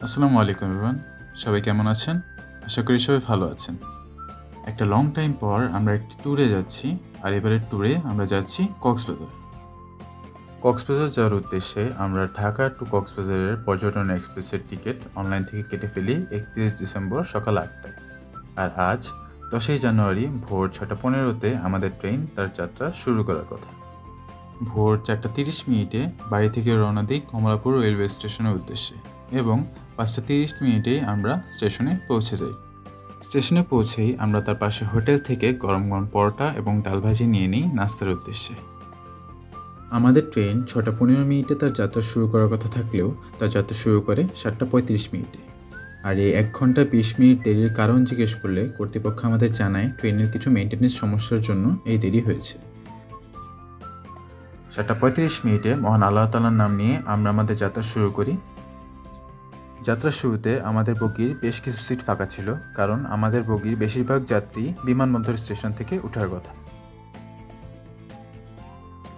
আসসালামু আলাইকুম এভরিওয়ান। সবাই কেমন আছেন? আশা করি সবাই ভালো আছেন। একটা লং টাইম পর আমরা একটি ট্যুরে যাচ্ছি। আর এবারের ট্যুরে আমরা যাচ্ছি কক্সবাজার। কক্সবাজার যাওয়ার উদ্দেশ্যে আমরা ঢাকা টু কক্সবাজারের পর্যটন এক্সপ্রেসের টিকিট অনলাইন থেকে কেটে ফেলি ৩১ ডিসেম্বর সকাল ৮টায়। আর আজ ১০ই জানুয়ারি ভোর ৬:১৫-তে আমাদের ট্রেন তার যাত্রা শুরু করার কথা। ভোর ৪:৩০ বাড়ি থেকে রওনা দিই কমলাপুর রেলওয়ে স্টেশনের উদ্দেশ্যে এবং ৫:৩০ আমরা স্টেশনে পৌঁছে যাই। স্টেশনে পৌঁছেই আমরা তার পাশে হোটেল থেকে গরম গরম পরোটা এবং ডাল ভাজি নিয়ে নিই নাস্তার উদ্দেশ্যে। আমাদের ট্রেন ৬:১৫ তার যাত্রা শুরু করার কথা থাকলেও তার যাত্রা শুরু করে ৭:৩৫। আর এই ১ ঘন্টা ২০ মিনিট দেরির কারণ জিজ্ঞেস করলে কর্তৃপক্ষ আমাদের জানায় ট্রেনের কিছু মেইনটেন্যান্স সমস্যার জন্য এই দেরি হয়েছে। ৭:৩৫ মহান আল্লাহ তাআলার নাম নিয়ে আমরা আমাদের যাত্রা শুরু করি। যাত্রার শুরুতে আমাদের বগির বেশ কিছু সিট ফাঁকা ছিল, কারণ আমাদের বগির বেশিরভাগ যাত্রী বিমানবন্দর স্টেশন থেকে ওঠার কথা।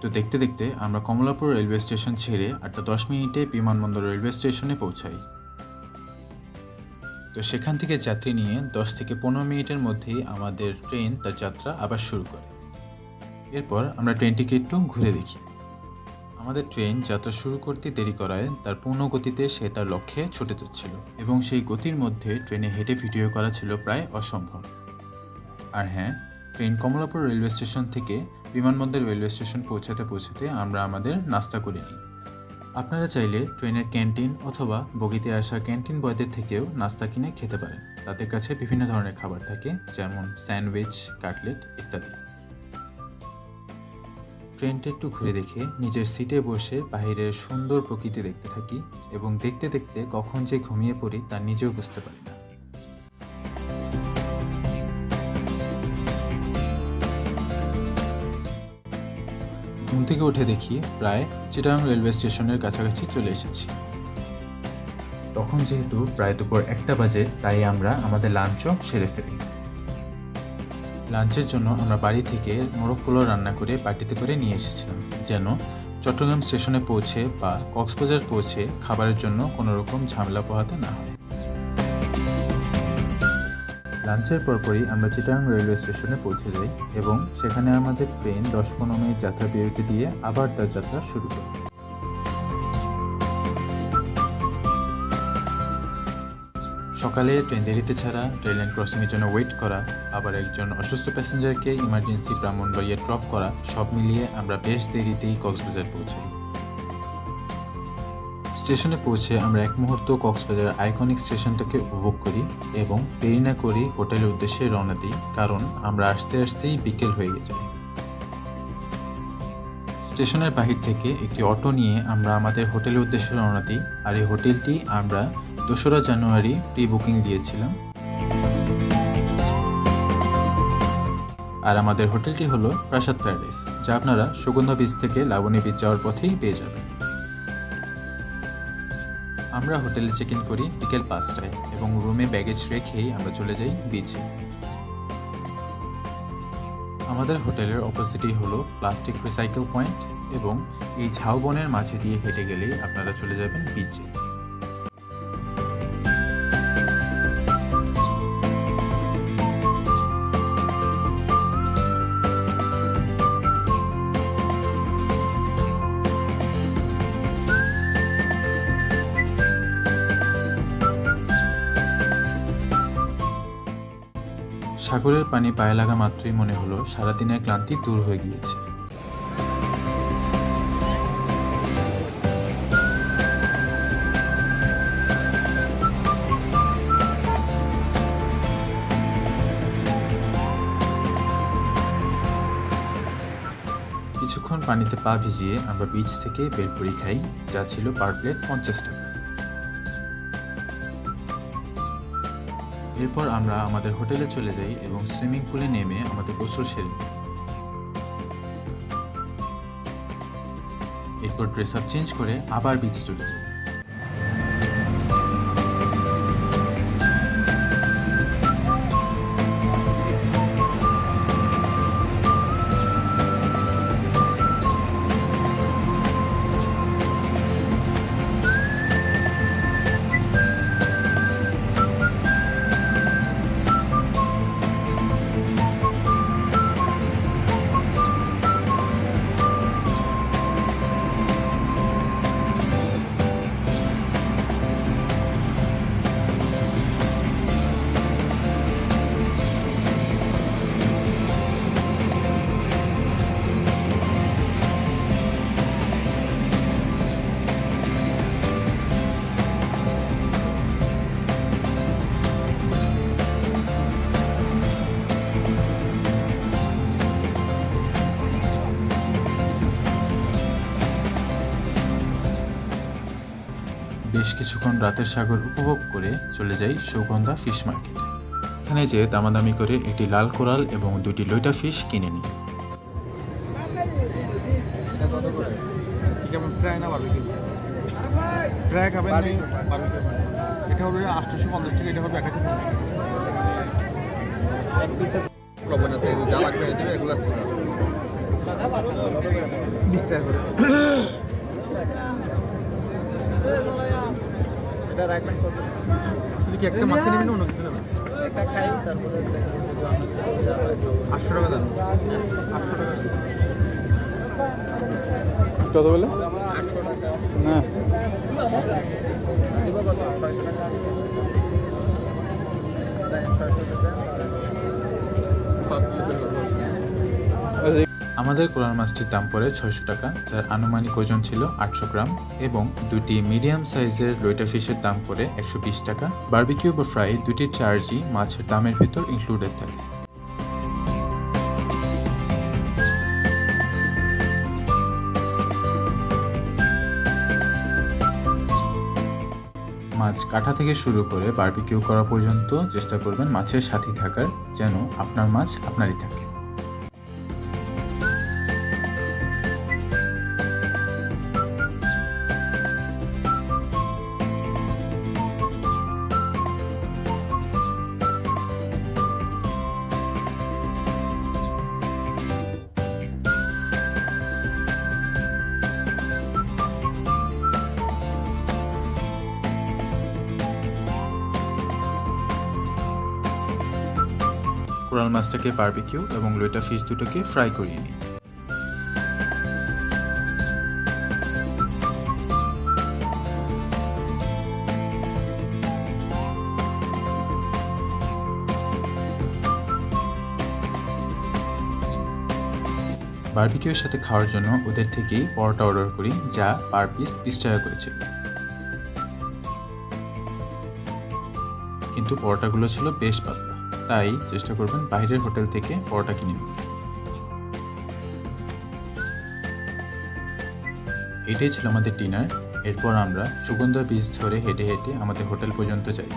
তো দেখতে দেখতে আমরা কমলাপুর রেলওয়ে স্টেশন ছেড়ে ৮:১০ বিমানবন্দর রেলওয়ে স্টেশনে পৌঁছাই। তো সেখান থেকে যাত্রী নিয়ে ১০ থেকে ১৫ মিনিটের মধ্যেই আমাদের ট্রেন তার যাত্রা আবার শুরু করে। এরপর আমরা ট্রেনটিকে একটু ঘুরে দেখি। আমাদের ট্রেন যাত্রা শুরু করতে দেরি করায় তার পূর্ণ গতিতে সে তার লক্ষ্যে ছুটে যাচ্ছিল এবং সেই গতির মধ্যে ট্রেনে হেঁটে ভিডিও করা ছিল প্রায় অসম্ভব। আর হ্যাঁ, ট্রেন কমলাপুর রেলওয়ে স্টেশন থেকে বিমানবন্দর রেলওয়ে স্টেশন পৌঁছাতে আমরা আমাদের নাস্তা করে নিই। আপনারা চাইলে ট্রেনের ক্যান্টিন অথবা বগিতে আসা ক্যান্টিন বয়দের থেকেও নাস্তা কিনে খেতে পারেন। তাদের কাছে বিভিন্ন ধরনের খাবার থাকে, যেমন স্যান্ডউইচ, কাটলেট ইত্যাদি। ট্রেনটা একটু ঘুরে দেখে নিজের সিটে বসে বাইরের সুন্দর প্রকৃতি দেখতে থাকি এবং দেখতে দেখতে কখন যে ঘুমিয়ে পড়ি তা নিজেও বুঝতে পারি না। ঘুম থেকে উঠে দেখি প্রায় চিটাগাং রেলওয়ে স্টেশনের কাছাকাছি চলে এসেছি। তখন যেহেতু প্রায় দুপুর ১টা বাজে, তাই আমরা আমাদের লাঞ্চও সেরে ফেলি। লাঞ্চের জন্য আমরা বাড়ি থেকে মোরগ পোলাও রান্না করে বাটিতে করে নিয়ে এসেছিলাম, যেন চট্টগ্রাম স্টেশনে পৌঁছে বা কক্সবাজার পৌঁছে খাবারের জন্য কোনো রকম ঝামেলা পোহাতে না হয়। লাঞ্চের পরপরই আমরা চিটাগাং রেলওয়ে স্টেশনে পৌঁছে যাই এবং সেখানে আমাদের ট্রেন ১০-১৫ মিনিট যাত্রা বিরতি দিয়ে আবার তার যাত্রা শুরু করে। সকালে ট্রেন দেরিতে ছাড়া, রেল লাইন ক্রসিংয়ের জন্য ওয়েট করা, আবার একজন অসুস্থ প্যাসেঞ্জারকে ইমার্জেন্সি ব্রাহ্মণবাড়িয়া ড্রপ করা, সব মিলিয়ে আমরা বেশ দেরিতেই কক্সবাজার পৌঁছাই। স্টেশনে পৌঁছে আমরা এক মুহূর্ত কক্সবাজার আইকনিক স্টেশনটাকে উপভোগ করি এবং দেরি না করেই হোটেলের উদ্দেশ্যে রওনা দিই, কারণ আমরা আসতে আসতেই বিকেল হয়ে যায়। স্টেশনের বাহির থেকে একটি অটো নিয়ে আমরা আমাদের হোটেলের উদ্দেশ্যে রওনা দিই। আর এই হোটেলটি আমরা ২রা জানুয়ারি প্রি বুকিং দিয়েছিলাম। আর আমাদের হোটেলটি হলো প্রাসাদ প্যারাডাইস, যা আপনারা সুগন্ধা বিচ থেকে লাবণী বিচ যাওয়ার পথেই পেয়ে যাবেন। আমরা হোটেলে চেক ইন করি বিকেল ৫টায় এবং রুমে ব্যাগেজ রেখেই আমরা চলে যাই বিচে। আমাদের হোটেলের অপোজিটেই হলো প্লাস্টিক রিসাইকেল পয়েন্ট এবং এই ঝাউবনের মাঝে দিয়ে হেঁটে গেলেই আপনারা চলে যাবেন বিচে। সাগরের পানি পায়ে লাগা মাত্রই মনে হলো সারাদিনের ক্লান্তি দূর হয়ে গিয়েছে। কিছুক্ষণ পানিতে পা ভিজিয়ে আমরা বিচ থেকে বেলপুরি খাই, যা ছিল পার প্লেট ৫০ টাকা। এরপর আমরা আমাদের হোটেলে চলে যাই এবং সুইমিং পুলে নেমে আমাদের গোসল সেরে নিই। এরপর ড্রেস আপ চেঞ্জ করে আবার বিচে চলে যাই। কিছুক্ষণ রাতের সাগর উপভোগ করে চলে যাই সুগন্ধা ফিশ মার্কেটে। এখানে যেয়ে দামাদামি করে একটি লাল কোরাল এবং 2টি লইটা ফিশ কিনে নিই। ফ্রাই না বারবিকিউ? ফ্রাই খাবেন? বারবিকিউ। এটা হবে 850 টাকা, এটা হবে 1050 টাকা। এক পিসের লবণ আছে, যা লাগবে দেবে, এগুলো আছে 20 টাকা করে। এটা রাখবেন কত? শুধু কি একটা মাছ নেবেন না অন্য কিছু নেবেন? একটা খাই, তারপরে 800 টাকা দেন। 800 টাকা দেন। কত বলে? 800 টাকা না, দিব কত? 600 টাকা। দেন 600 টাকা। আমাদের কোরাল মাছটির দাম পড়ে 600 টাকা, যার আনুমানিক ওজন ছিল 800 গ্রাম, এবং 2টি মিডিয়াম সাইজের লইটা ফিশের দাম পড়ে 120 টাকা। বারবিকিউ বা ফ্রাই দুটির চার্জই মাছের দামের ভিতর ইনক্লুডেড থাকে। মাছ কাটা থেকে শুরু করে বারবিকিউ করা পর্যন্ত চেষ্টা করবেন মাছের সাথে থাকার, যেন আপনার মাছ আপনারই থাকে। কোরাল মাছটাকে বারবিকিউ এবং লইটা ফিশ দুটোকে ফ্রাই করিয়ে নিই। বারবিকিউর সাথে খাওয়ার জন্য ওদের থেকেই পরোটা অর্ডার করি, যা পার পিস 20 টাকা করেছিল। কিন্তু পরোটাগুলো ছিল বেশ পাতলা, তাই চেষ্টা করবেন বাইরের হোটেল থেকে পরোটা কিনে নিতে। এটাই ছিল আমাদের ডিনার। এরপর আমরা সুগন্ধা বিচ ধরে হেঁটে হেঁটে আমাদের হোটেল পর্যন্ত যাই।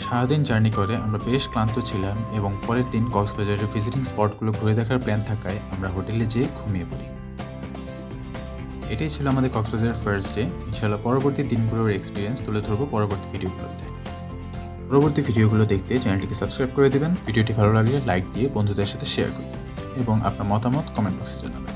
সারাদিন জার্নি করে আমরা বেশ ক্লান্ত ছিলাম এবং পরের দিন কক্সবাজারের ভিজিটিং স্পটগুলো ঘুরে দেখার প্ল্যান থাকায় আমরা হোটেলে যেয়ে ঘুমিয়ে পড়ি। এটাই ছিল আমাদের কক্সবাজারের ফার্স্ট ডে। ইনশাআল্লাহ পরবর্তী দিনগুলোর এক্সপিরিয়েন্স তুলে ধরবো পরবর্তী ভিডিওগুলোতে। পরবর্তী ভিডিওগুলো দেখতে চ্যানেলটিকে সাবস্ক্রাইব করে দেবেন। ভিডিওটি ভালো লাগলে লাইক দিয়ে বন্ধুদের সাথে শেয়ার করুন এবং আপনার মতামত কমেন্ট বক্সে জানাবেন।